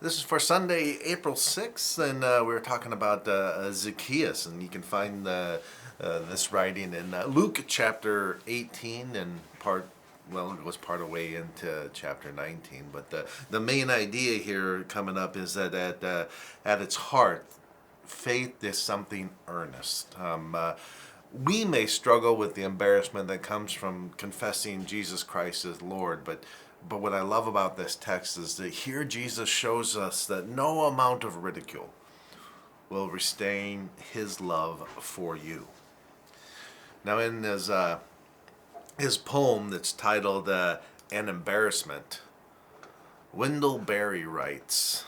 This is for Sunday, April 6th, and we're talking about Zacchaeus, and you can find this writing in Luke chapter 18 and it goes part of the way into chapter 19. But the main idea here coming up is that at its heart, faith is something earnest. We may struggle with the embarrassment that comes from confessing Jesus Christ as Lord, but what I love about this text is that here Jesus shows us that no amount of ridicule will restrain his love for you. Now, in his poem that's titled An Embarrassment, Wendell Berry writes,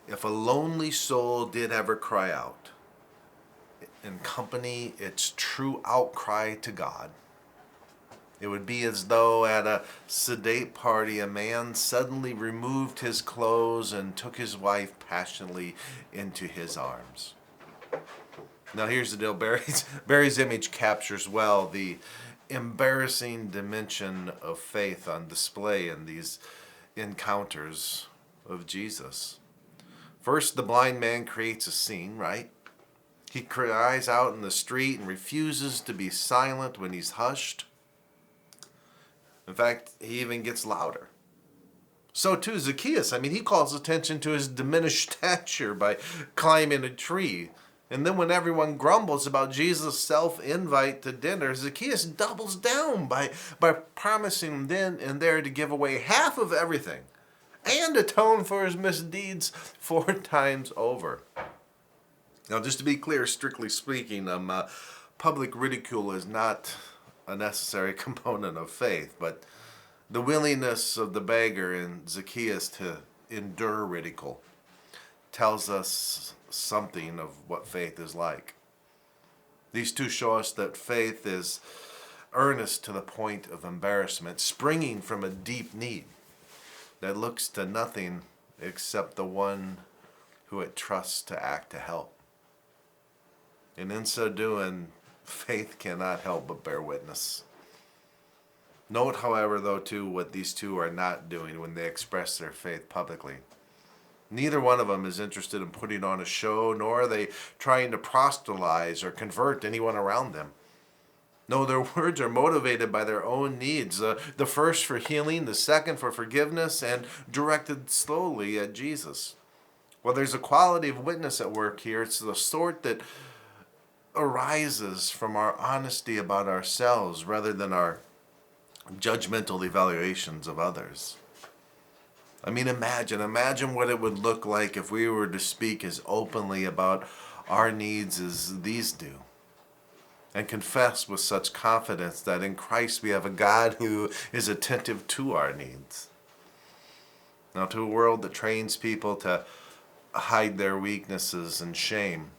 "If a lonely soul did ever cry out, in company its true outcry to God, it would be as though at a sedate party a man suddenly removed his clothes and took his wife passionately into his arms." Now here's the deal. Barry's image captures well the embarrassing dimension of faith on display in these encounters of Jesus. First, the blind man creates a scene, right? He cries out in the street and refuses to be silent when he's hushed. In fact, he even gets louder. So too Zacchaeus. He calls attention to his diminished stature by climbing a tree. And then when everyone grumbles about Jesus' self-invite to dinner, Zacchaeus doubles down by promising then and there to give away half of everything and atone for his misdeeds 4 times over. Now, just to be clear, strictly speaking, public ridicule is not a necessary component of faith, but the willingness of the beggar and Zacchaeus to endure ridicule tells us something of what faith is like. These two show us that faith is earnest to the point of embarrassment, springing from a deep need that looks to nothing except the one who it trusts to act to help. And in so doing, faith cannot help but bear witness. Note, however, though, too, what these two are not doing when they express their faith publicly. Neither one of them is interested in putting on a show, nor are they trying to proselytize or convert anyone around them. No, their words are motivated by their own needs. The first for healing, the second for forgiveness, and directed slowly at Jesus. Well, there's a quality of witness at work here. It's the sort that arises from our honesty about ourselves rather than our judgmental evaluations of others. Imagine what it would look like if we were to speak as openly about our needs as these do, and confess with such confidence that in Christ we have a God who is attentive to our needs. Now, to a world that trains people to hide their weaknesses and shame,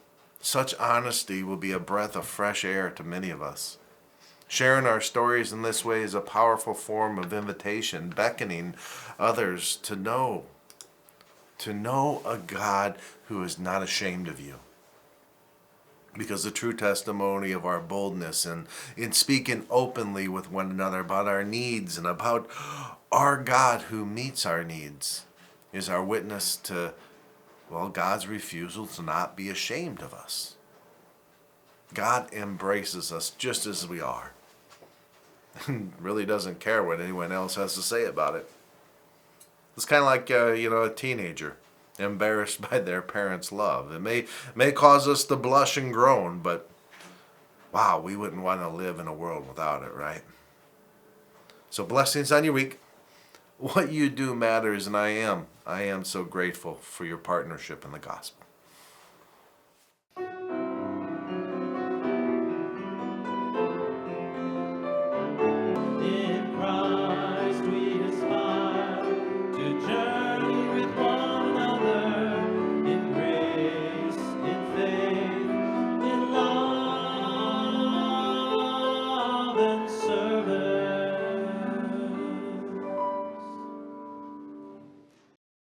such honesty will be a breath of fresh air to many of us. Sharing our stories in this way is a powerful form of invitation, beckoning others to know a God who is not ashamed of you. Because the true testimony of our boldness and in speaking openly with one another about our needs and about our God who meets our needs is our witness to God's refusal to not be ashamed of us. God embraces us just as we are and really doesn't care what anyone else has to say about it. It's kind of like a teenager embarrassed by their parents' love. It may cause us to blush and groan, but wow, we wouldn't want to live in a world without it, right? So blessings on your week. What you do matters, and I am so grateful for your partnership in the gospel.